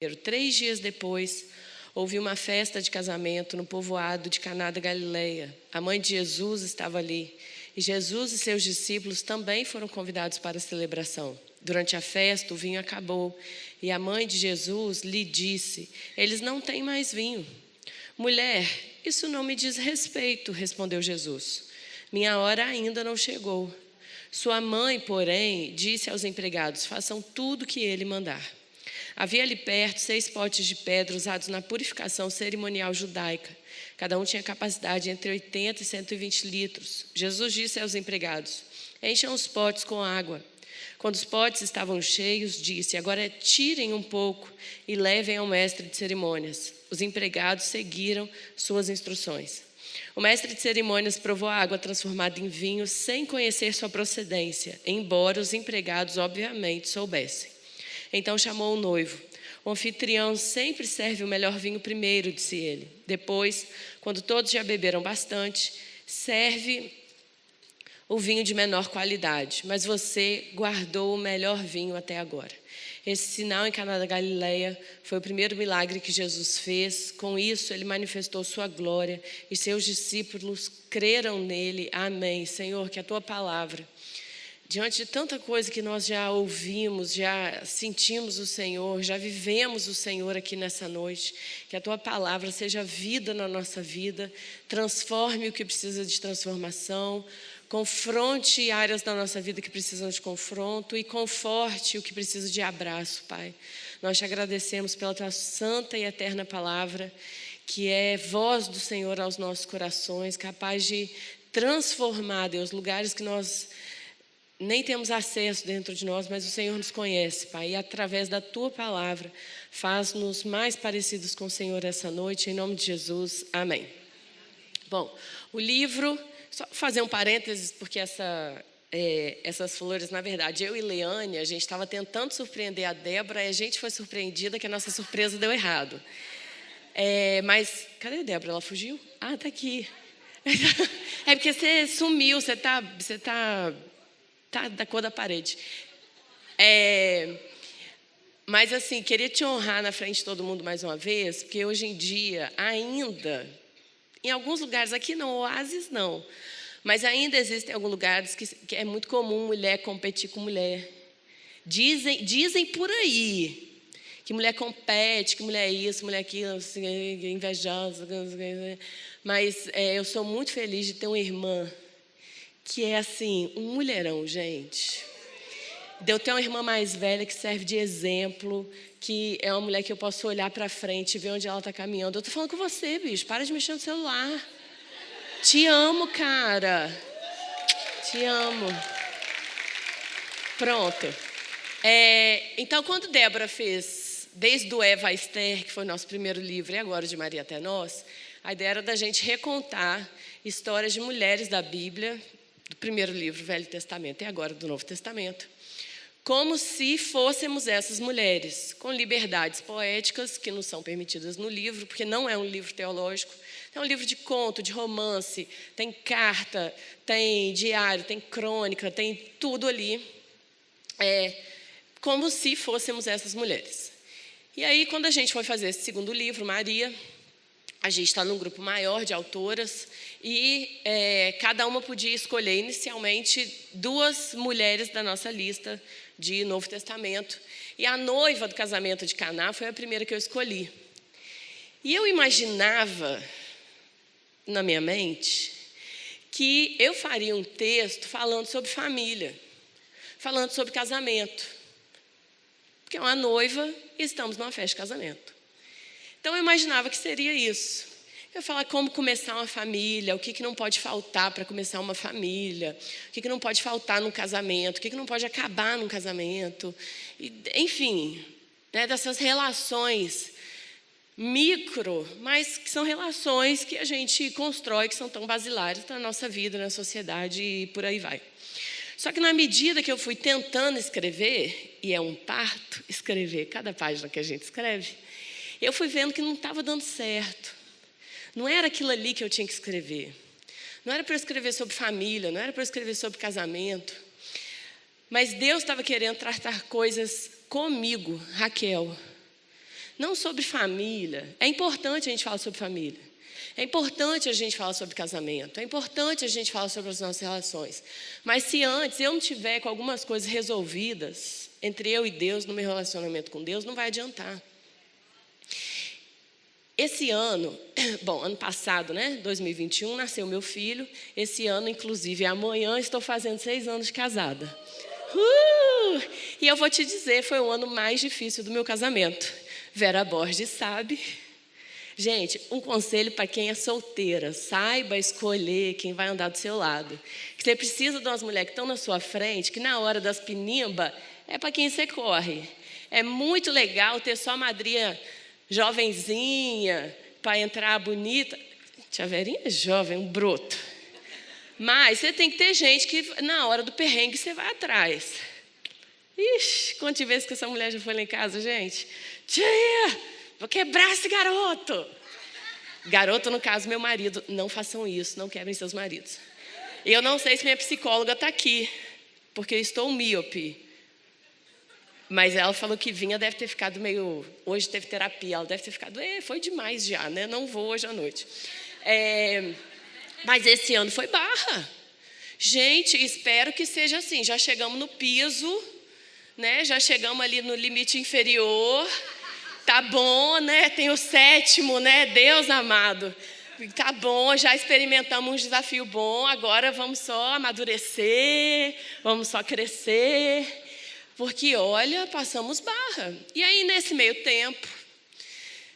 3 dias depois, houve uma festa de casamento no povoado de Caná da Galileia. A mãe de Jesus estava ali. E Jesus e seus discípulos também foram convidados para a celebração. Durante a festa, o vinho acabou. E a mãe de Jesus lhe disse: eles não têm mais vinho. Mulher, isso não me diz respeito, respondeu Jesus. Minha hora ainda não chegou. Sua mãe, porém, disse aos empregados: façam tudo o que ele mandar. Havia ali perto 6 potes de pedra usados na purificação cerimonial judaica. Cada um tinha capacidade entre 80 e 120 litros. Jesus disse aos empregados: encham os potes com água. Quando os potes estavam cheios, disse: agora tirem um pouco e levem ao mestre de cerimônias. Os empregados seguiram suas instruções. O mestre de cerimônias provou a água transformada em vinho sem conhecer sua procedência, embora os empregados obviamente soubessem. Então chamou o noivo. O anfitrião sempre serve o melhor vinho primeiro, disse ele. Depois, quando todos já beberam bastante, serve o vinho de menor qualidade. Mas você guardou o melhor vinho até agora. Esse sinal em Caná da Galileia foi o primeiro milagre que Jesus fez. Com isso, ele manifestou sua glória e seus discípulos creram nele. Amém. Senhor, que a tua palavra, diante de tanta coisa que nós já ouvimos, já sentimos o Senhor, já vivemos o Senhor aqui nessa noite, que a tua palavra seja vida na nossa vida, transforme o que precisa de transformação, confronte áreas da nossa vida que precisam de confronto e conforte o que precisa de abraço, Pai. Nós te agradecemos pela tua santa e eterna palavra, que é voz do Senhor aos nossos corações, capaz de transformar, Deus, lugares que nós nem temos acesso dentro de nós, mas o Senhor nos conhece, Pai, e através da tua palavra, faz-nos mais parecidos com o Senhor essa noite, em nome de Jesus, amém. Bom, o livro, só fazer um parênteses, porque essas flores, na verdade, eu e Leane, a gente estava tentando surpreender a Débora, e a gente foi surpreendida que a nossa surpresa deu errado. Mas, cadê a Débora? Ela fugiu? Ah, está aqui. É porque você sumiu, você tá da cor da parede. Mas assim, queria te honrar na frente de todo mundo mais uma vez, porque hoje em dia ainda, em alguns lugares, aqui não, Oásis não, mas ainda existem alguns lugares que é muito comum mulher competir com mulher. Dizem por aí que mulher compete, que mulher é isso, mulher aquilo, assim, invejosa. Mas eu sou muito feliz de ter uma irmã que é assim, um mulherão, gente. Eu tenho uma irmã mais velha que serve de exemplo, que é uma mulher que eu posso olhar pra frente e ver onde ela tá caminhando. Eu tô falando com você, bicho, para de mexer no celular. Te amo, cara. Te amo. Pronto. Então, quando Débora fez, desde o Eva a Esther, que foi o nosso primeiro livro, e agora de Maria até nós, a ideia era da gente recontar histórias de mulheres da Bíblia, do primeiro livro, Velho Testamento, e agora do Novo Testamento, como se fôssemos essas mulheres, com liberdades poéticas que não são permitidas no livro, porque não é um livro teológico, é um livro de conto, de romance, tem carta, tem diário, tem crônica, tem tudo ali, como se fôssemos essas mulheres. E aí, quando a gente foi fazer esse segundo livro, Maria, a gente está num grupo maior de autoras e cada uma podia escolher inicialmente 2 mulheres da nossa lista de Novo Testamento. E a noiva do casamento de Caná foi a primeira que eu escolhi. E eu imaginava, na minha mente, que eu faria um texto falando sobre família, falando sobre casamento. Porque é uma noiva e estamos numa festa de casamento. Então, eu imaginava que seria isso. Eu ia falar como começar uma família, o que não pode faltar para começar uma família, o que não pode faltar num casamento, o que não pode acabar num casamento. Enfim, dessas relações micro, mas que são relações que a gente constrói, que são tão basilares na nossa vida, na sociedade e por aí vai. Só que na medida que eu fui tentando escrever, e é um parto escrever cada página que a gente escreve, eu fui vendo que não estava dando certo. Não era aquilo ali que eu tinha que escrever. Não era para eu escrever sobre família, não era para eu escrever sobre casamento. Mas Deus estava querendo tratar coisas comigo, Raquel, não sobre família. É importante a gente falar sobre família. É importante a gente falar sobre casamento. É importante a gente falar sobre as nossas relações. Mas se antes eu não tiver com algumas coisas resolvidas entre eu e Deus, no meu relacionamento com Deus, não vai adiantar. Esse ano, ano passado, 2021, nasceu meu filho. Esse ano, inclusive, amanhã estou fazendo 6 anos de casada. E eu vou te dizer, foi o ano mais difícil do meu casamento. Vera Borges sabe. Gente, um conselho para quem é solteira: saiba escolher quem vai andar do seu lado. Você precisa de umas mulheres que estão na sua frente, que na hora das pinimba é para quem você corre. É muito legal ter só madrinha jovenzinha para entrar bonita. Tia Verinha é jovem, um broto. Mas você tem que ter gente que na hora do perrengue você vai atrás. Ixi, quantas vezes que essa mulher já foi lá em casa, gente? Tia, vou quebrar esse garoto. Garoto, no caso, meu marido. Não façam isso, não quebrem seus maridos. Eu não sei se minha psicóloga está aqui, porque eu estou míope. Mas ela falou que Vinha deve ter ficado meio... Hoje teve terapia, ela deve ter ficado... foi demais já, Não vou hoje à noite. Mas esse ano foi barra. Gente, espero que seja assim. Já chegamos no piso, Já chegamos ali no limite inferior. Tá bom, Tem o 7º, Deus amado. Tá bom, já experimentamos um desafio bom. Agora vamos só amadurecer, vamos só crescer. Porque, olha, passamos barra. E aí, nesse meio tempo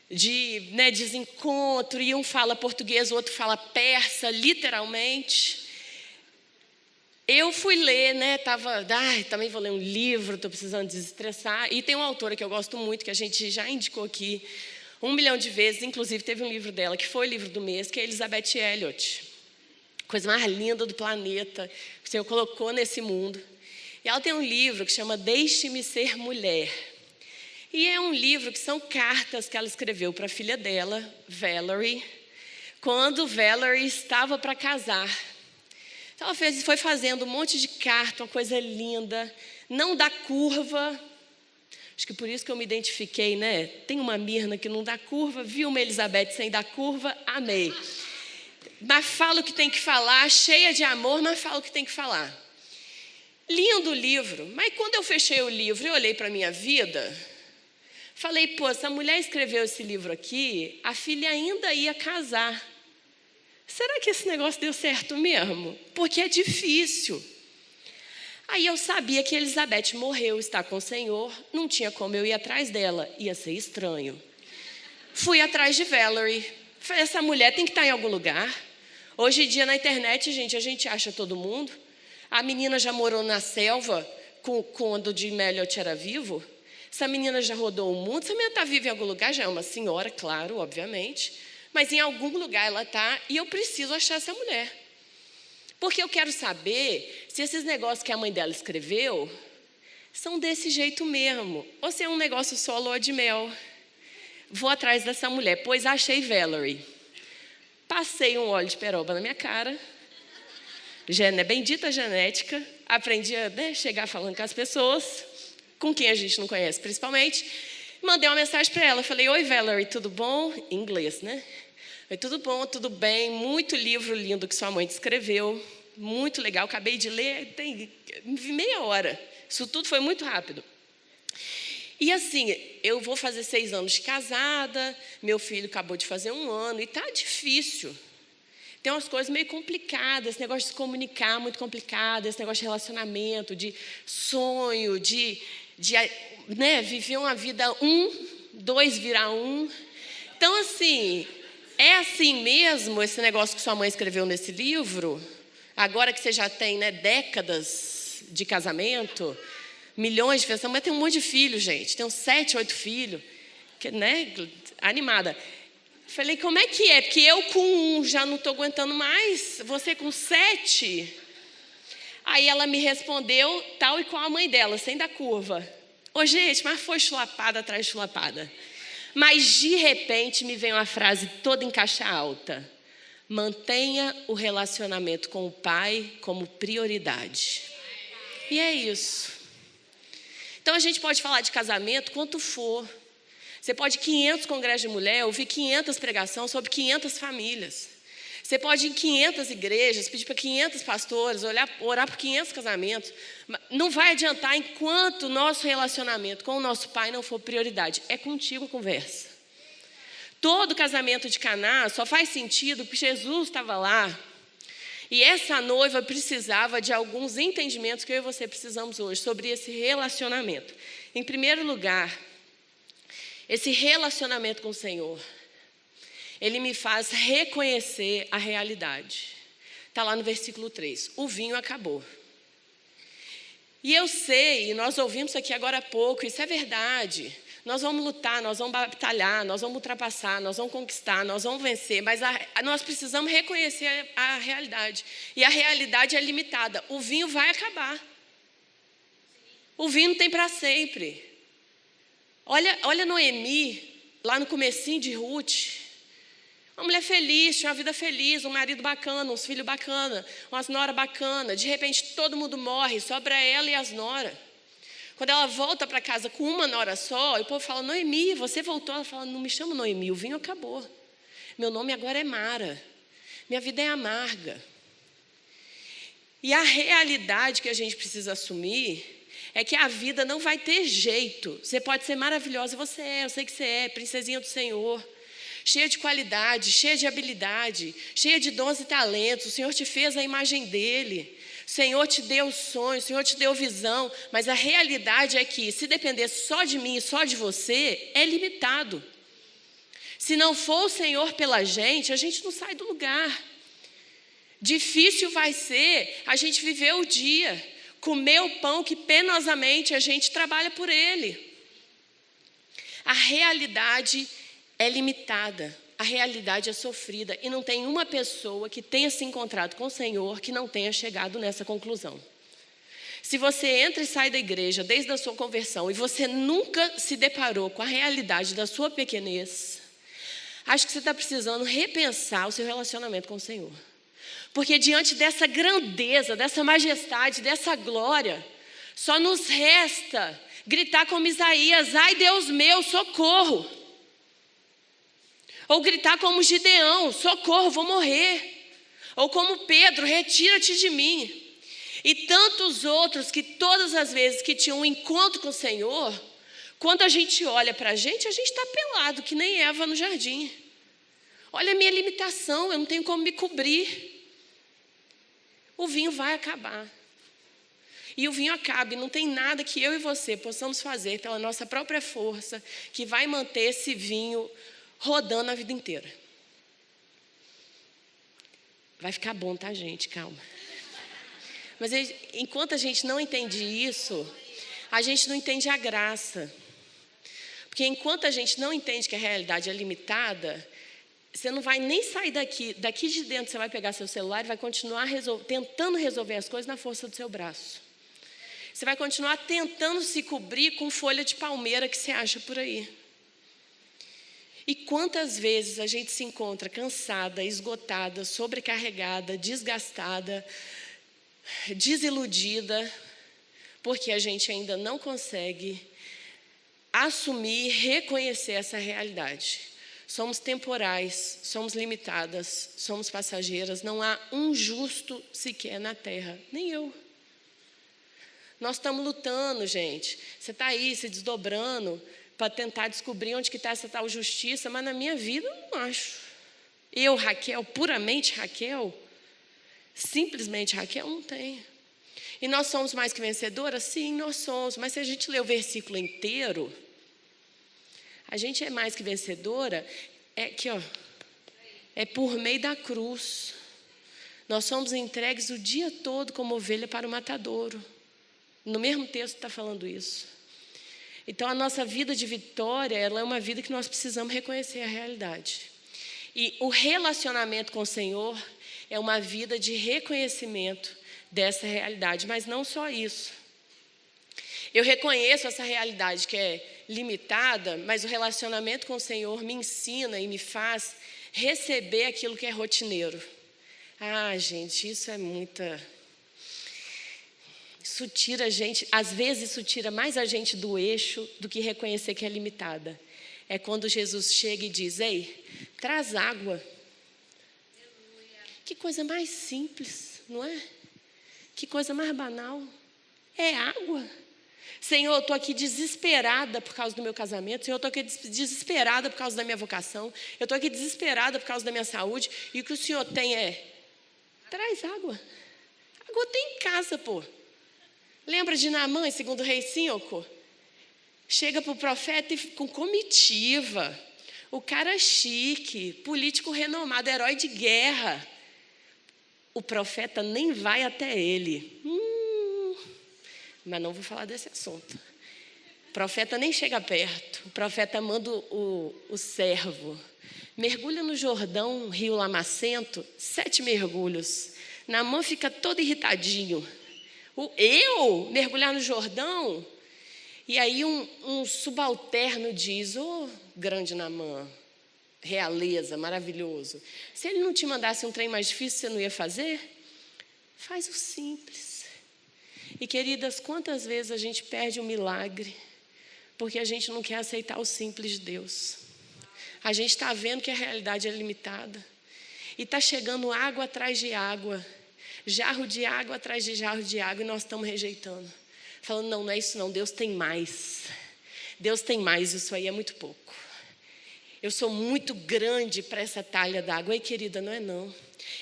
de desencontro, e um fala português, o outro fala persa, literalmente, eu fui ler, também vou ler um livro, estou precisando desestressar. E tem uma autora que eu gosto muito, que a gente já indicou aqui 1 milhão de vezes, inclusive teve um livro dela, que foi o livro do mês, que é Elizabeth Elliot. Coisa mais linda do planeta, que o Senhor colocou nesse mundo. E ela tem um livro que chama Deixe-me Ser Mulher. E é um livro que são cartas que ela escreveu para a filha dela, Valerie, quando Valerie estava para casar. Então ela foi fazendo um monte de carta, uma coisa linda, não dá curva. Acho que por isso que eu me identifiquei, Tem uma Mirna que não dá curva, viu uma Elizabeth sem dar curva, amei. Mas fala o que tem que falar, cheia de amor, mas fala o que tem que falar. Lindo o livro, mas quando eu fechei o livro e olhei para a minha vida, falei, essa mulher escreveu esse livro aqui, a filha ainda ia casar. Será que esse negócio deu certo mesmo? Porque é difícil. Aí eu sabia que Elizabeth morreu, está com o Senhor, não tinha como eu ir atrás dela, ia ser estranho. Fui atrás de Valerie, falei, essa mulher tem que estar em algum lugar. Hoje em dia na internet, gente, a gente acha todo mundo. A menina já morou na selva quando o Jim Elliot era vivo. Essa menina já rodou o mundo. Essa menina está viva em algum lugar, já é uma senhora, claro, obviamente. Mas em algum lugar ela está e eu preciso achar essa mulher. Porque eu quero saber se esses negócios que a mãe dela escreveu são desse jeito mesmo. Ou se é um negócio só lua de mel. Vou atrás dessa mulher, pois achei Valerie. Passei um óleo de peroba na minha cara. Bendita genética, aprendi a chegar falando com as pessoas, com quem a gente não conhece principalmente. Mandei uma mensagem para ela, falei, oi Valerie, tudo bom? Em inglês, Oi, tudo bom, tudo bem, muito livro lindo que sua mãe escreveu, muito legal, acabei de ler, tem meia hora, isso tudo foi muito rápido. E assim, eu vou fazer 6 anos de casada, meu filho acabou de fazer 1 ano e tá difícil. Tem umas coisas meio complicadas, esse negócio de se comunicar muito complicado, esse negócio de relacionamento, de sonho, de viver uma vida 2 virar 1. Então, assim, é assim mesmo esse negócio que sua mãe escreveu nesse livro? Agora que você já tem décadas de casamento, milhões de pessoas, mas tem um monte de filhos, gente. Tem uns 7, 8 filhos, animada. Falei, como é que é? Porque eu com 1 já não estou aguentando mais, você com 7. Aí ela me respondeu tal e qual a mãe dela, sem dar curva. Gente, mas foi chulapada atrás de chulapada. Mas de repente me veio uma frase toda em caixa alta. Mantenha o relacionamento com o pai como prioridade. E é isso. Então a gente pode falar de casamento quanto for. Você pode ir em 500 congressos de mulher, ouvir 500 pregações sobre 500 famílias. Você pode ir em 500 igrejas, pedir para 500 pastores, orar por 500 casamentos. Não vai adiantar enquanto o nosso relacionamento com o nosso Pai não for prioridade. É contigo a conversa. Todo casamento de Caná só faz sentido porque Jesus estava lá. E essa noiva precisava de alguns entendimentos que eu e você precisamos hoje sobre esse relacionamento. Em primeiro lugar, esse relacionamento com o Senhor, ele me faz reconhecer a realidade. Está lá no versículo 3. O vinho acabou. E eu sei, e nós ouvimos aqui agora há pouco, isso é verdade. Nós vamos lutar, nós vamos batalhar, nós vamos ultrapassar, nós vamos conquistar, nós vamos vencer. Mas nós precisamos reconhecer a realidade. E a realidade é limitada. O vinho vai acabar. O vinho não tem para sempre. Olha Noemi, lá no comecinho de Ruth. Uma mulher feliz, tinha uma vida feliz, um marido bacana, uns filhos bacanas, umas noras bacanas. De repente todo mundo morre, sobra ela e as noras. Quando ela volta para casa com uma nora só, o povo fala, Noemi, você voltou? Ela fala, não me chamo Noemi, o vinho acabou. Meu nome agora é Mara. Minha vida é amarga. E a realidade que a gente precisa assumir é que a vida não vai ter jeito. Você pode ser maravilhosa, você é, eu sei que você é, princesinha do Senhor. Cheia de qualidade, cheia de habilidade, cheia de dons e talentos. O Senhor te fez a imagem dele. O Senhor te deu sonhos, o Senhor te deu visão. Mas a realidade é que, se depender só de mim e só de você, é limitado. Se não for o Senhor pela gente, a gente não sai do lugar. Difícil vai ser a gente viver o dia, comer o pão que penosamente a gente trabalha por ele. A realidade é limitada, a realidade é sofrida e não tem uma pessoa que tenha se encontrado com o Senhor que não tenha chegado nessa conclusão. Se você entra e sai da igreja desde a sua conversão e você nunca se deparou com a realidade da sua pequenez, acho que você está precisando repensar o seu relacionamento com o Senhor. Porque diante dessa grandeza, dessa majestade, dessa glória, só nos resta gritar como Isaías, ai Deus meu, socorro. Ou gritar como Gideão, socorro, vou morrer. Ou como Pedro, retira-te de mim. E tantos outros que todas as vezes que tinham um encontro com o Senhor, quando a gente olha para a gente está pelado, que nem Eva no jardim. Olha a minha limitação, eu não tenho como me cobrir. O vinho vai acabar. E o vinho acaba, e não tem nada que eu e você possamos fazer pela nossa própria força que vai manter esse vinho rodando a vida inteira. Vai ficar bom, tá, gente? Calma. Mas enquanto a gente não entende isso, a gente não entende a graça. Porque enquanto a gente não entende que a realidade é limitada, você não vai nem sair daqui de dentro você vai pegar seu celular e vai continuar tentando resolver as coisas na força do seu braço. Você vai continuar tentando se cobrir com folha de palmeira que você acha por aí. E quantas vezes a gente se encontra cansada, esgotada, sobrecarregada, desgastada, desiludida, porque a gente ainda não consegue assumir, reconhecer essa realidade. Somos temporais, somos limitadas, somos passageiras, não há um justo sequer na terra, nem eu. Nós estamos lutando, gente. Você está aí se desdobrando para tentar descobrir onde que está essa tal justiça, mas na minha vida eu não acho. Eu, Raquel, puramente Raquel, simplesmente Raquel, não tenho. E nós somos mais que vencedoras? Sim, nós somos, mas se a gente ler o versículo inteiro, a gente é mais que vencedora, é por meio da cruz. Nós somos entregues o dia todo como ovelha para o matadouro. No mesmo texto está falando isso. Então a nossa vida de vitória, ela é uma vida que nós precisamos reconhecer a realidade. E o relacionamento com o Senhor é uma vida de reconhecimento dessa realidade, mas não só isso. Eu reconheço essa realidade que é limitada, mas o relacionamento com o Senhor me ensina e me faz receber aquilo que é rotineiro. Ah, gente, isso é isso tira a gente, às vezes isso tira mais a gente do eixo do que reconhecer que é limitada. é quando Jesus chega e diz: ei, traz água. Que coisa mais simples, não é? Que coisa mais banal. É água. Senhor, eu estou aqui desesperada por causa do meu casamento. Senhor, eu estou aqui desesperada por causa da minha vocação. Eu estou aqui desesperada por causa da minha saúde. E o que o Senhor tem é: traz água. Água tem em casa, pô. Lembra de Naamã, em 2 Reis 5? Chega para o profeta com comitiva. O cara chique, político renomado, herói de guerra. O profeta nem vai até ele. Mas não vou falar desse assunto. O profeta nem chega perto. O profeta manda o servo. Mergulha no Jordão, rio lamacento, 7 mergulhos. Naamã fica todo irritadinho. Eu mergulhar no Jordão? E aí um subalterno diz: ô, grande Naamã, realeza, maravilhoso, se ele não te mandasse um trem mais difícil, você não ia fazer? Faz o simples. E queridas, quantas vezes a gente perde um milagre porque a gente não quer aceitar o simples de Deus? A gente está vendo que a realidade é limitada e está chegando água atrás de água, jarro de água atrás de jarro de água, e nós estamos rejeitando, falando: não, não é isso não, Deus tem mais. Deus tem mais, isso aí é muito pouco. Eu sou muito grande para essa talha d'água. Ei, querida, não é não.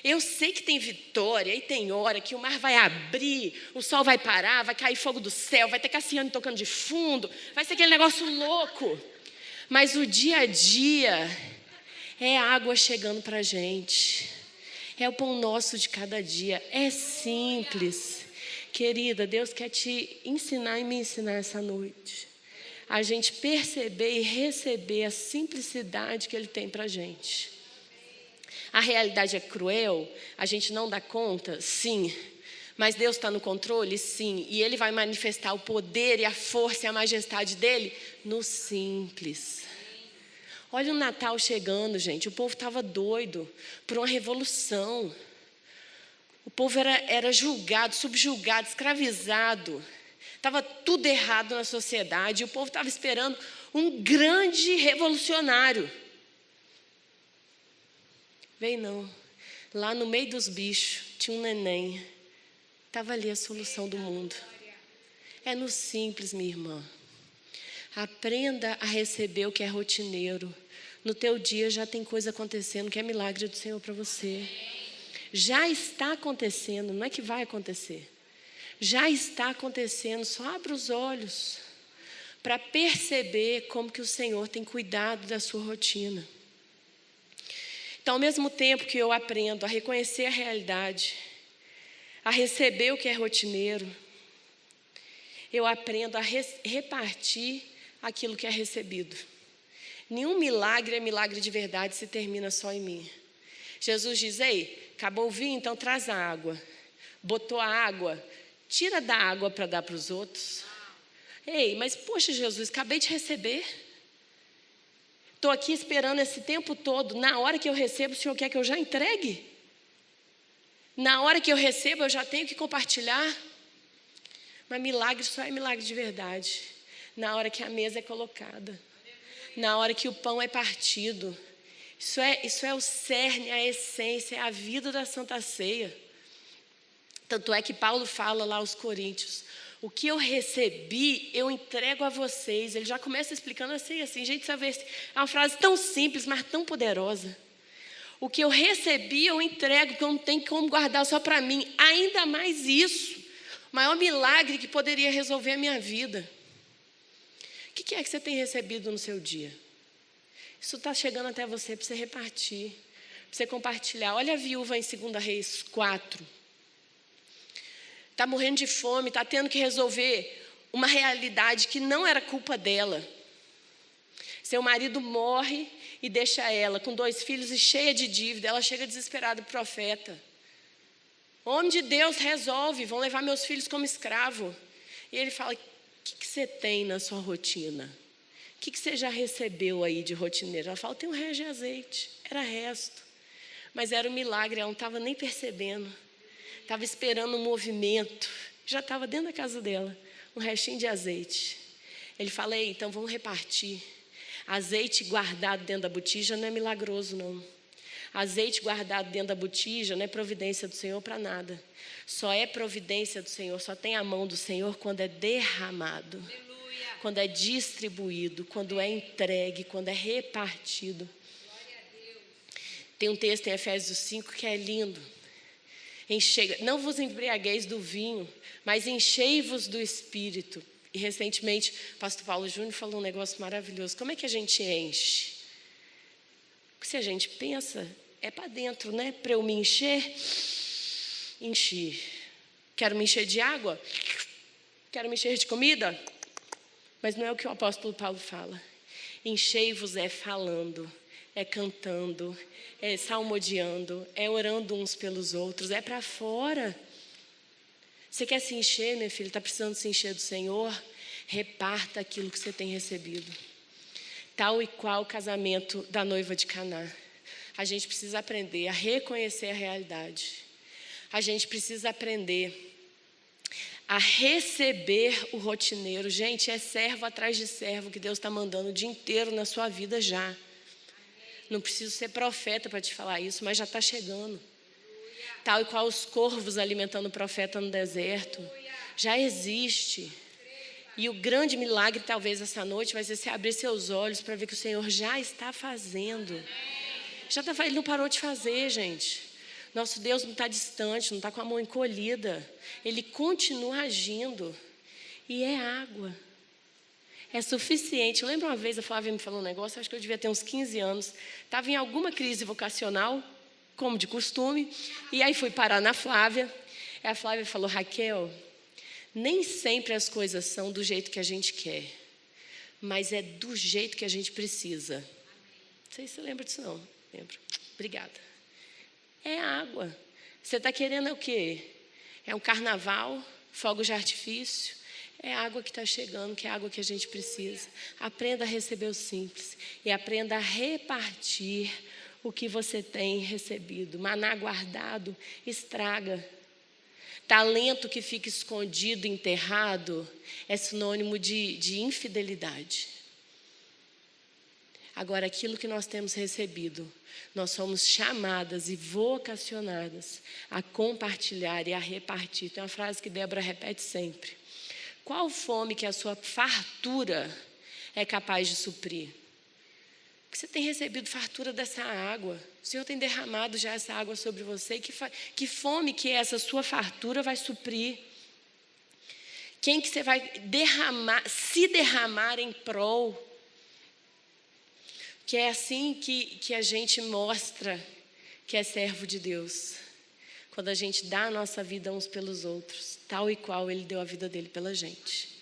Eu sei que tem vitória e tem hora que o mar vai abrir, o sol vai parar, vai cair fogo do céu, vai ter Cassiane tocando de fundo, vai ser aquele negócio louco. Mas o dia a dia é água chegando para a gente. É o pão nosso de cada dia. É simples. Querida, Deus quer te ensinar e me ensinar essa noite. A gente perceber e receber a simplicidade que Ele tem para a gente. A realidade é cruel? A gente não dá conta? Sim. Mas Deus está no controle? Sim. E Ele vai manifestar o poder e a força e a majestade dEle no simples. Olha o Natal chegando, gente. O povo estava doido por uma revolução. O povo era julgado, subjugado, escravizado. Estava tudo errado na sociedade. E o povo estava esperando um grande revolucionário. Veio não. Lá no meio dos bichos tinha um neném. Estava ali a solução do mundo. É no simples, minha irmã. Aprenda a receber o que é rotineiro. No teu dia já tem coisa acontecendo que é milagre do Senhor para você. Já está acontecendo, não é que vai acontecer. Já está acontecendo, só abre os olhos para perceber como que o Senhor tem cuidado da sua rotina. Então, ao mesmo tempo que eu aprendo a reconhecer a realidade, a receber o que é rotineiro, eu aprendo a repartir aquilo que é recebido. Nenhum milagre é milagre de verdade se termina só em mim. Jesus diz: ei, acabou o vinho, então traz a água. Botou a água, tira da água para dar para os outros. Ei, mas poxa, Jesus, acabei de receber. Estou aqui esperando esse tempo todo. Na hora que eu recebo, o Senhor quer que eu já entregue? Na hora que eu recebo, eu já tenho que compartilhar? Mas milagre só é milagre de verdade na hora que a mesa é colocada, na hora que o pão é partido. Isso é o cerne, a essência, é a vida da Santa Ceia. Tanto é que Paulo fala lá aos Coríntios: o que eu recebi, eu entrego a vocês. Ele já começa explicando assim, gente, sabe, é uma frase tão simples, mas tão poderosa. O que eu recebi, eu entrego, que eu não tenho como guardar só para mim. Ainda mais isso, o maior milagre que poderia resolver a minha vida. O que é que você tem recebido no seu dia? Isso está chegando até você para você repartir, para você compartilhar. Olha a viúva em 2 Reis 4. Está morrendo de fome, está tendo que resolver uma realidade que não era culpa dela. Seu marido morre e deixa ela com 2 filhos e cheia de dívida. Ela chega desesperada para o profeta. Homem de Deus, resolve, vão levar meus filhos como escravo. E ele fala: o que você tem na sua rotina? O que você já recebeu aí de rotineiro? Ela fala: tem um resto de azeite. Era resto. Mas era um milagre, ela não estava nem percebendo. Estava esperando um movimento. Já estava dentro da casa dela, um restinho de azeite. Ele fala: ei, então vamos repartir. Azeite guardado dentro da botija não é milagroso, não. Azeite guardado dentro da botija não é providência do Senhor para nada. Só é providência do Senhor, só tem a mão do Senhor quando é derramado, aleluia, quando é distribuído, quando é entregue, quando é repartido. Tem um texto em Efésios 5 que é lindo. Não vos embriagueis do vinho, mas enchei-vos do Espírito. E recentemente o pastor Paulo Júnior falou um negócio maravilhoso. Como é que a gente enche? Se a gente pensa, é para dentro, né? Para eu me encher, enchi. Quero me encher de água? Quero me encher de comida? Mas não é o que o apóstolo Paulo fala. Enchei-vos é falando, é cantando, é salmodiando, é orando uns pelos outros, é para fora. Você quer se encher, minha filha? Está precisando se encher do Senhor? Reparta aquilo que você tem recebido. Tal e qual o casamento da noiva de Caná. A gente precisa aprender a reconhecer a realidade. A gente precisa aprender a receber o rotineiro. Gente, é servo atrás de servo que Deus está mandando o dia inteiro na sua vida já. Não preciso ser profeta para te falar isso, mas já está chegando. Tal e qual os corvos alimentando o profeta no deserto. Já existe. E o grande milagre, talvez, essa noite, vai ser você abrir seus olhos para ver que o Senhor já está fazendo. Já está, Ele não parou de fazer, gente. Nosso Deus não está distante, não está com a mão encolhida. Ele continua agindo. E é água. É suficiente. Eu lembro uma vez, a Flávia me falou um negócio, acho que eu devia ter uns 15 anos. Estava em alguma crise vocacional, como de costume. E aí fui parar na Flávia. E a Flávia falou, Raquel, nem sempre as coisas são do jeito que a gente quer, mas é do jeito que a gente precisa. Não sei se você lembra disso, não. Lembro. Obrigada. É água. Você está querendo o quê? É um carnaval, fogos de artifício? É água que está chegando, que é água que a gente precisa. Aprenda a receber o simples e aprenda a repartir o que você tem recebido. Maná guardado estraga. Talento que fica escondido, enterrado, é sinônimo de infidelidade. Agora, aquilo que nós temos recebido, nós somos chamadas e vocacionadas a compartilhar e a repartir. Tem uma frase que Débora repete sempre. Qual fome que a sua fartura é capaz de suprir? Porque você tem recebido fartura dessa água. O Senhor tem derramado já essa água sobre você. Que fome que essa sua fartura vai suprir? Quem que você vai se derramar em prol? Que é assim que a gente mostra que é servo de Deus. Quando a gente dá a nossa vida uns pelos outros, tal e qual Ele deu a vida dele pela gente.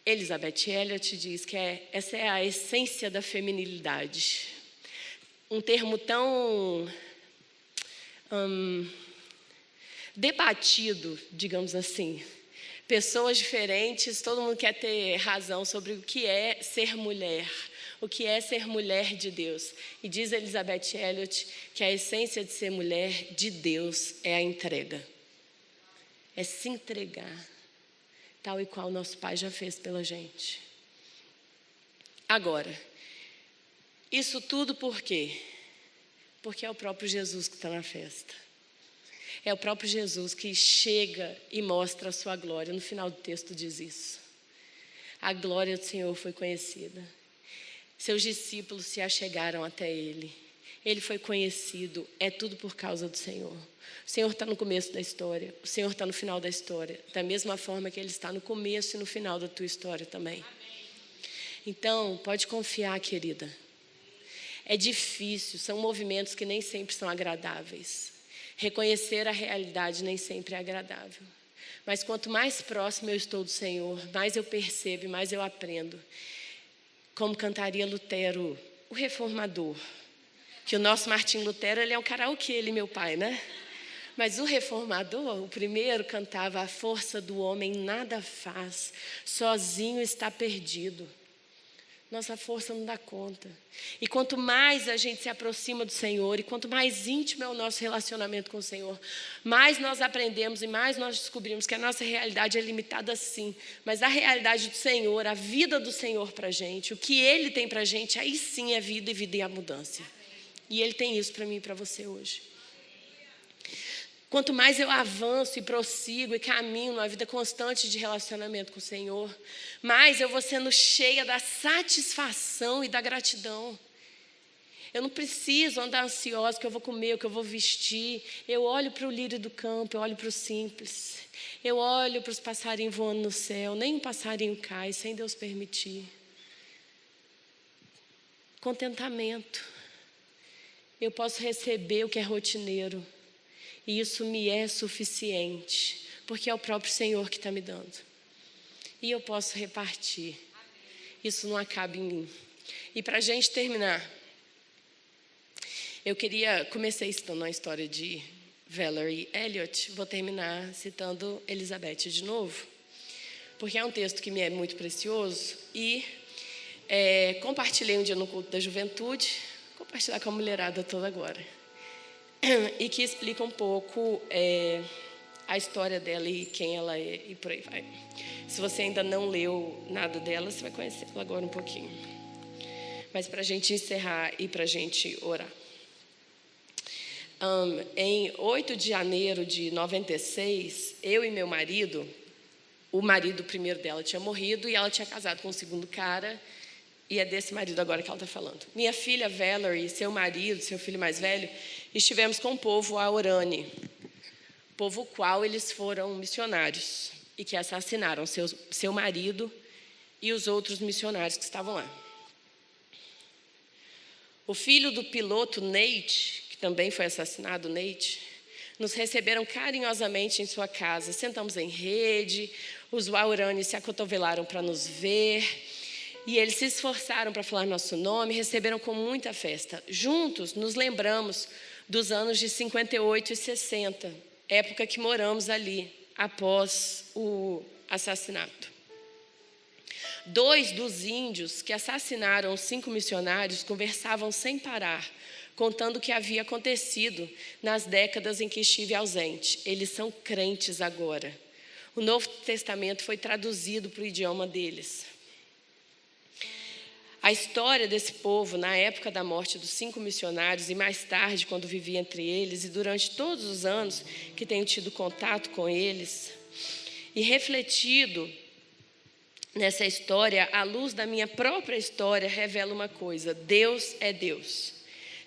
Elizabeth Elliot diz que essa é a essência da feminilidade. Um termo tão debatido, digamos assim. Pessoas diferentes, todo mundo quer ter razão sobre o que é ser mulher. O que é ser mulher de Deus. E diz Elizabeth Elliot que a essência de ser mulher de Deus é a entrega. É se entregar. Tal e qual nosso Pai já fez pela gente. Agora, isso tudo por quê? Porque é o próprio Jesus que está na festa. É o próprio Jesus que chega e mostra a sua glória. No final do texto diz isso. A glória do Senhor foi conhecida. Seus discípulos se achegaram até Ele. Ele foi conhecido. É tudo por causa do Senhor. O Senhor está no começo da história. O Senhor está no final da história. Da mesma forma que Ele está no começo e no final da tua história também. Então, pode confiar, querida. É difícil. São movimentos que nem sempre são agradáveis. Reconhecer a realidade nem sempre é agradável. Mas quanto mais próximo eu estou do Senhor, mais eu percebo e mais eu aprendo. Como cantaria Lutero, o reformador. Que o nosso Martim Lutero, ele é um karaokê, ele meu pai, né? Mas o reformador, o primeiro, cantava: a força do homem nada faz, sozinho está perdido. Nossa força não dá conta. E quanto mais a gente se aproxima do Senhor, e quanto mais íntimo é o nosso relacionamento com o Senhor, mais nós aprendemos e mais nós descobrimos que a nossa realidade é limitada sim. Mas a realidade do Senhor, a vida do Senhor para a gente, o que Ele tem para a gente, aí sim é vida e vida e abundância. E Ele tem isso para mim e para você hoje. Quanto mais eu avanço e prossigo e caminho numa vida constante de relacionamento com o Senhor, mais eu vou sendo cheia da satisfação e da gratidão. Eu não preciso andar ansiosa, o que eu vou comer, o que eu vou vestir. Eu olho para o lírio do campo, eu olho para o simples. Eu olho para os passarinhos voando no céu, nem um passarinho cai sem Deus permitir. Contentamento. Eu posso receber o que é rotineiro. E isso me é suficiente, porque é o próprio Senhor que está me dando. E eu posso repartir. Isso não acaba em mim. E para a gente terminar, comecei citando a história de Valerie Elliott, vou terminar citando Elizabeth de novo, porque é um texto que me é muito precioso e compartilhei um dia no culto da juventude, compartilhar com a mulherada toda agora. E que explica um pouco a história dela e quem ela é e por aí vai. Se você ainda não leu nada dela, você vai conhecê-la agora um pouquinho. Mas para a gente encerrar e para a gente orar. Em 8 de janeiro de 96, eu e meu marido, o marido primeiro dela tinha morrido e ela tinha casado com o segundo cara. E é desse marido agora que ela está falando. Minha filha Valerie, seu marido, seu filho mais velho, estivemos com o povo Aorani, povo qual eles foram missionários e que assassinaram seu marido e os outros missionários que estavam lá. O filho do piloto Nate, que também foi assassinado, Nate, nos receberam carinhosamente em sua casa. Sentamos em rede, os Aorani se acotovelaram para nos ver. E eles se esforçaram para falar nosso nome, receberam com muita festa. Juntos, nos lembramos dos anos de 58 e 60, época que moramos ali, após o assassinato. 2 dos índios que assassinaram os 5 missionários conversavam sem parar, contando o que havia acontecido nas décadas em que estive ausente. Eles são crentes agora. O Novo Testamento foi traduzido para o idioma deles. A história desse povo, na época da morte dos 5 missionários e mais tarde, quando vivia entre eles, e durante todos os anos que tenho tido contato com eles, e refletido nessa história, à luz da minha própria história, revela uma coisa: Deus é Deus.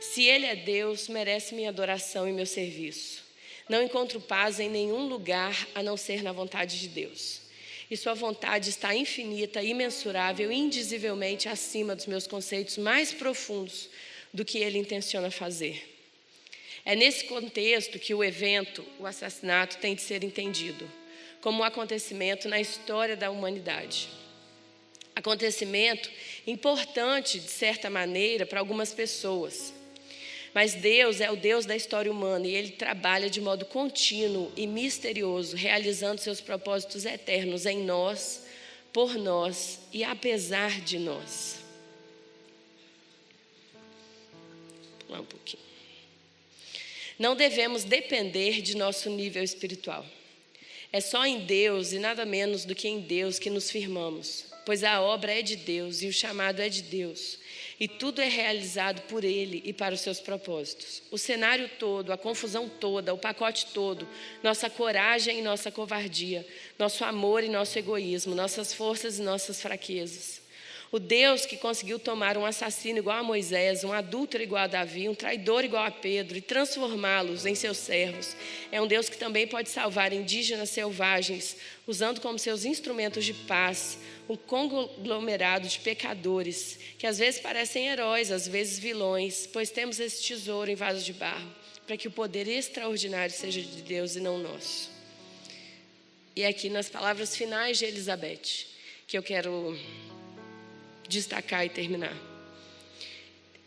Se Ele é Deus, merece minha adoração e meu serviço. Não encontro paz em nenhum lugar a não ser na vontade de Deus. E sua vontade está infinita, imensurável, indizivelmente acima dos meus conceitos mais profundos do que Ele intenciona fazer. É nesse contexto que o evento, o assassinato, tem de ser entendido como um acontecimento na história da humanidade. Acontecimento importante, de certa maneira, para algumas pessoas. Mas Deus é o Deus da história humana e Ele trabalha de modo contínuo e misterioso, realizando seus propósitos eternos em nós, por nós e apesar de nós. Vou pular um pouquinho. Não devemos depender de nosso nível espiritual. É só em Deus e nada menos do que em Deus que nos firmamos, pois a obra é de Deus e o chamado é de Deus. E tudo é realizado por Ele e para os seus propósitos. O cenário todo, a confusão toda, o pacote todo, nossa coragem e nossa covardia, nosso amor e nosso egoísmo, nossas forças e nossas fraquezas. O Deus que conseguiu tomar um assassino igual a Moisés, um adúltero igual a Davi, um traidor igual a Pedro e transformá-los em seus servos, é um Deus que também pode salvar indígenas selvagens, usando como seus instrumentos de paz um conglomerado de pecadores, que às vezes parecem heróis, às vezes vilões, pois temos esse tesouro em vaso de barro, para que o poder extraordinário seja de Deus e não nosso. E aqui nas palavras finais de Elizabeth, que eu quero destacar e terminar.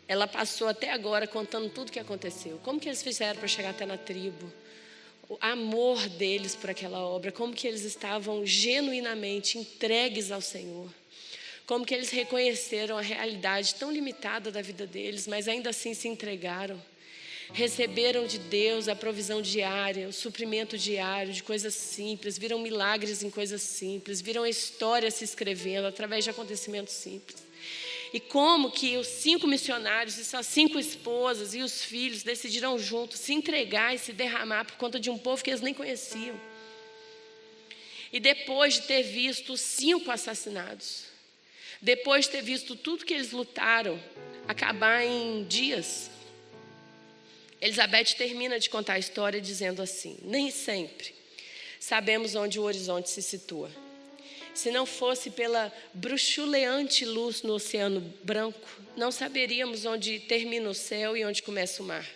Ela passou até agora contando tudo o que aconteceu. Como que eles fizeram para chegar até na tribo? O amor deles por aquela obra. Como que eles estavam genuinamente entregues ao Senhor. Como que eles reconheceram a realidade tão limitada da vida deles, mas ainda assim se entregaram. Receberam de Deus a provisão diária, o suprimento diário de coisas simples, viram milagres em coisas simples, viram a história se escrevendo através de acontecimentos simples. E como que os 5 missionários e suas 5 esposas e os filhos decidiram juntos se entregar e se derramar por conta de um povo que eles nem conheciam. E depois de ter visto os 5 assassinados, depois de ter visto tudo que eles lutaram acabar em dias, Elizabeth termina de contar a história dizendo assim: nem sempre sabemos onde o horizonte se situa. Se não fosse pela bruxuleante luz no oceano branco, não saberíamos onde termina o céu e onde começa o mar.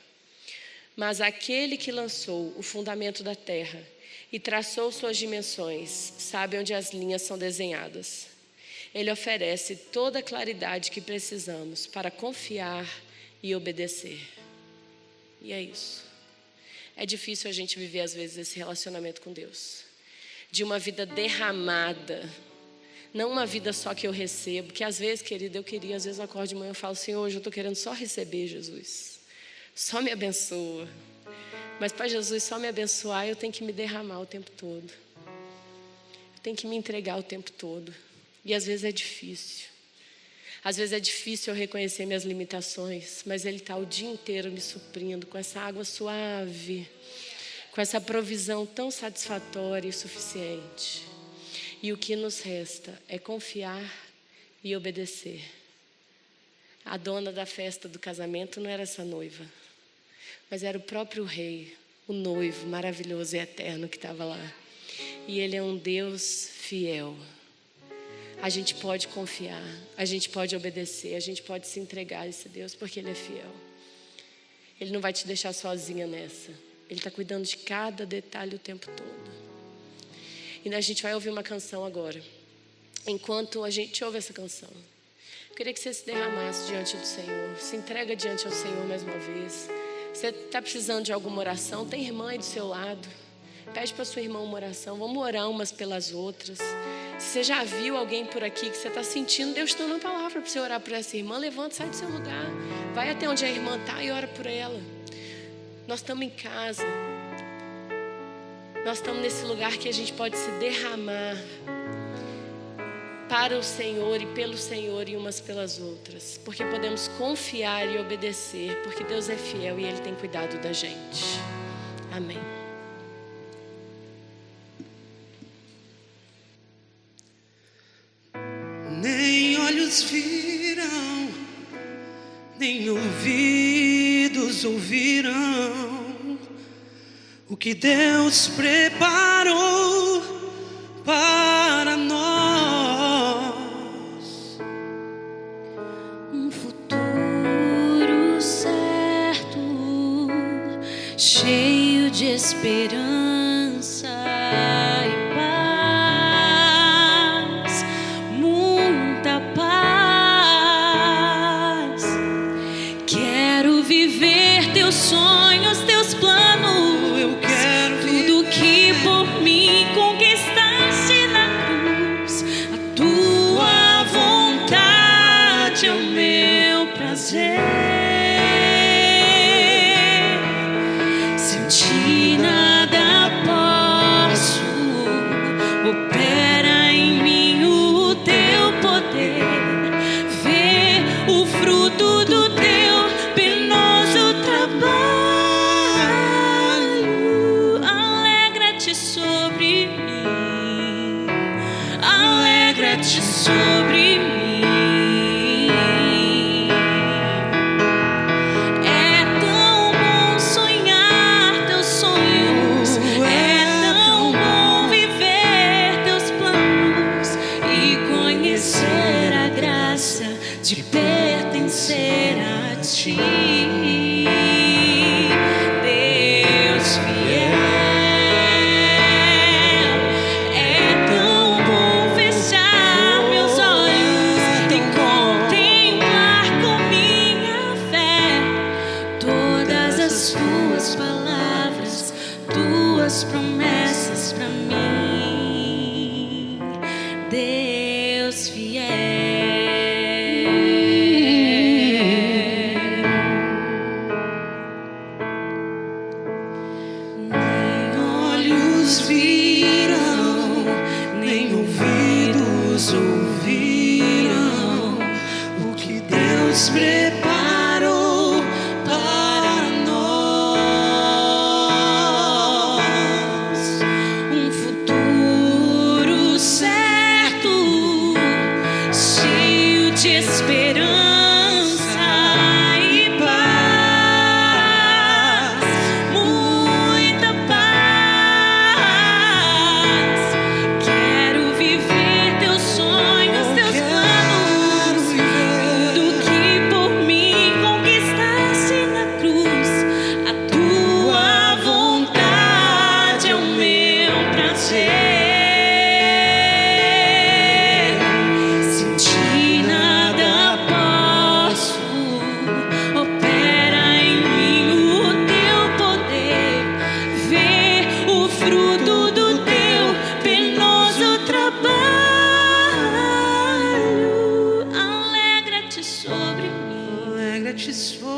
Mas aquele que lançou o fundamento da terra e traçou suas dimensões sabe onde as linhas são desenhadas. Ele oferece toda a claridade que precisamos para confiar e obedecer. E é isso. É difícil a gente viver às vezes esse relacionamento com Deus, de uma vida derramada, não uma vida só que eu recebo, que às vezes, querida, às vezes eu acordo de manhã e falo assim: hoje eu estou querendo só receber Jesus, só me abençoa. Mas para Jesus só me abençoar, eu tenho que me derramar o tempo todo, eu tenho que me entregar o tempo todo. E às vezes é difícil. Às vezes é difícil eu reconhecer minhas limitações, mas Ele está o dia inteiro me suprindo com essa água suave, com essa provisão tão satisfatória e suficiente. E o que nos resta é confiar e obedecer. A dona da festa do casamento não era essa noiva, mas era o próprio rei, o noivo maravilhoso e eterno que estava lá. E Ele é um Deus fiel. A gente pode confiar, a gente pode obedecer, a gente pode se entregar a esse Deus, porque Ele é fiel. Ele não vai te deixar sozinha nessa. Ele está cuidando de cada detalhe o tempo todo. E a gente vai ouvir uma canção agora. Enquanto a gente ouve essa canção, eu queria que você se derramasse diante do Senhor. Se entrega diante ao Senhor mais uma vez. Você está precisando de alguma oração? Tem irmã aí do seu lado. Pede para sua irmã uma oração. Vamos orar umas pelas outras. Se você já viu alguém por aqui que você está sentindo Deus dando uma palavra para você orar por essa irmã, levanta, sai do seu lugar. Vai até onde a irmã está e ora por ela. Nós estamos em casa. Nós estamos nesse lugar que a gente pode se derramar para o Senhor e pelo Senhor e umas pelas outras. Porque podemos confiar e obedecer. Porque Deus é fiel e Ele tem cuidado da gente. Amém. Nem olhos viram, nem ouvidos ouviram o que Deus preparou para nós. Um futuro certo, cheio de esperança e paz, muita paz. Quero viver teus sonhos, teus planos. Eu quero tudo que por mim conquistaste na cruz. A tua vontade é o meu prazer. Sem ti nada posso. Opera em mim o teu poder. Vê o fruto do teu penoso trabalho. Alegra-te sobre mim. Alegra-te sobre mim. É tão bom sonhar teus sonhos. É tão bom viver teus planos e conhecer a graça de pertencer a ti. Deus fiel, é tão bom fechar meus olhos e contemplar com minha fé todas as tuas palavras, tuas promessas para mim. Deus fiel.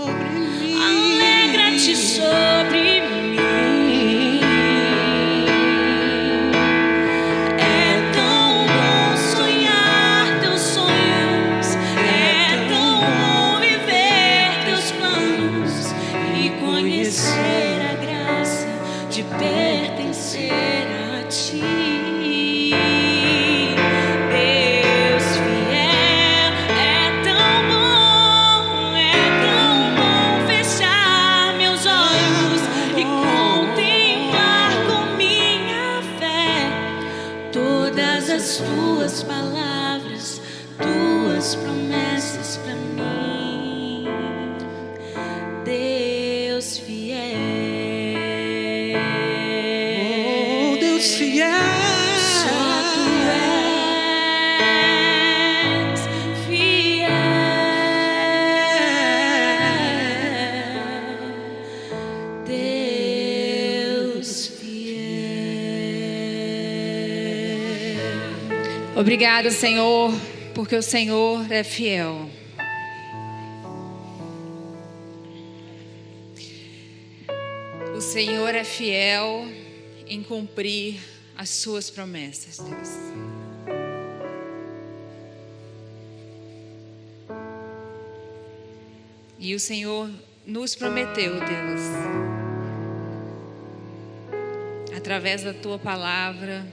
sobre mim. Alegra-te sobre mim. É tão bom sonhar teus sonhos, é tão bom viver teus planos e conhecer a graça de pertencer a ti. As tuas palavras, tuas promessas para mim, Deus fiel. Oh, Deus fiel. Só tu és fiel. Deus fiel. Obrigada, Senhor, porque o Senhor é fiel. O Senhor é fiel em cumprir as suas promessas, Deus. E o Senhor nos prometeu, Deus, através da tua palavra,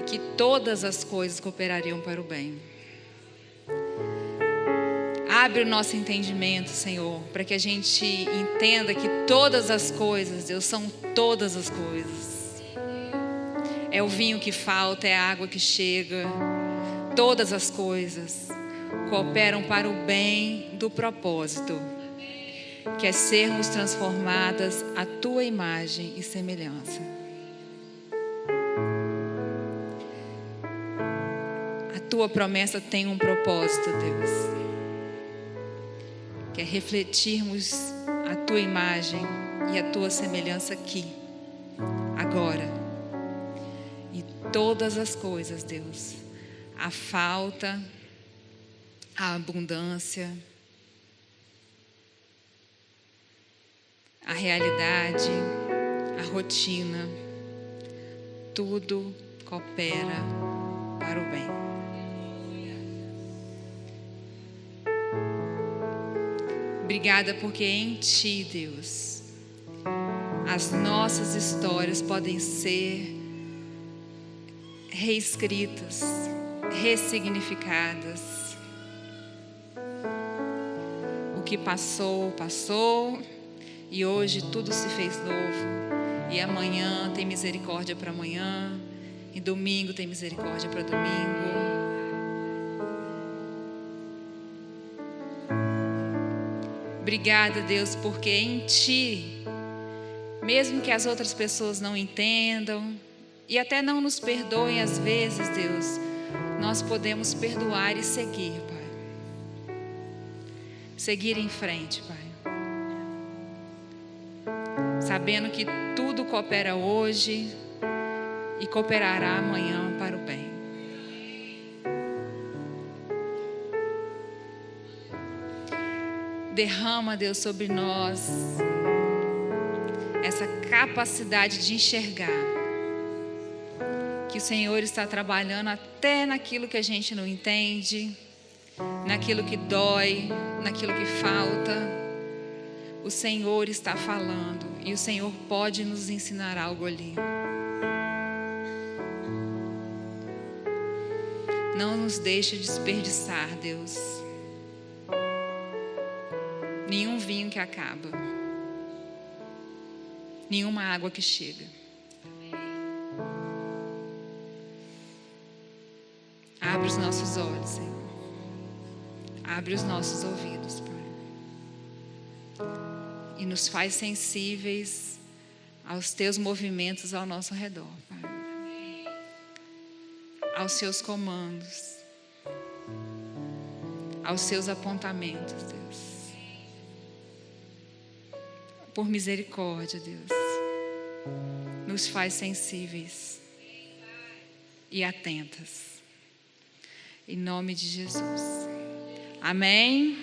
que todas as coisas cooperariam para o bem. Abre o nosso entendimento, Senhor, para que a gente entenda que todas as coisas, Deus, são todas as coisas. É o vinho que falta, é a água que chega. Todas as coisas cooperam para o bem do propósito, que é sermos transformadas à tua imagem e semelhança. A tua promessa tem um propósito, Deus, que é refletirmos a tua imagem e a tua semelhança aqui, agora. E todas as coisas, Deus, a falta, a abundância, a realidade, a rotina, tudo coopera para o bem. Obrigada porque em Ti, Deus, as nossas histórias podem ser reescritas, ressignificadas. O que passou, passou, e hoje tudo se fez novo. E amanhã tem misericórdia para amanhã, e domingo tem misericórdia para domingo. Obrigada, Deus, porque em Ti, mesmo que as outras pessoas não entendam e até não nos perdoem às vezes, Deus, nós podemos perdoar e seguir, Pai. Seguir em frente, Pai. Sabendo que tudo coopera hoje e cooperará amanhã para o bem. Derrama, Deus, sobre nós essa capacidade de enxergar que o Senhor está trabalhando até naquilo que a gente não entende, naquilo que dói, naquilo que falta. O Senhor está falando e o Senhor pode nos ensinar algo ali. Não nos deixe desperdiçar, Deus, nenhum vinho que acaba, nenhuma água que chega. Abre os nossos olhos, Senhor. Abre os nossos ouvidos, Pai. E nos faz sensíveis aos Teus movimentos ao nosso redor, Pai. Aos Seus comandos, aos Seus apontamentos, Deus. Por misericórdia, Deus, nos faz sensíveis e atentas. Em nome de Jesus. Amém?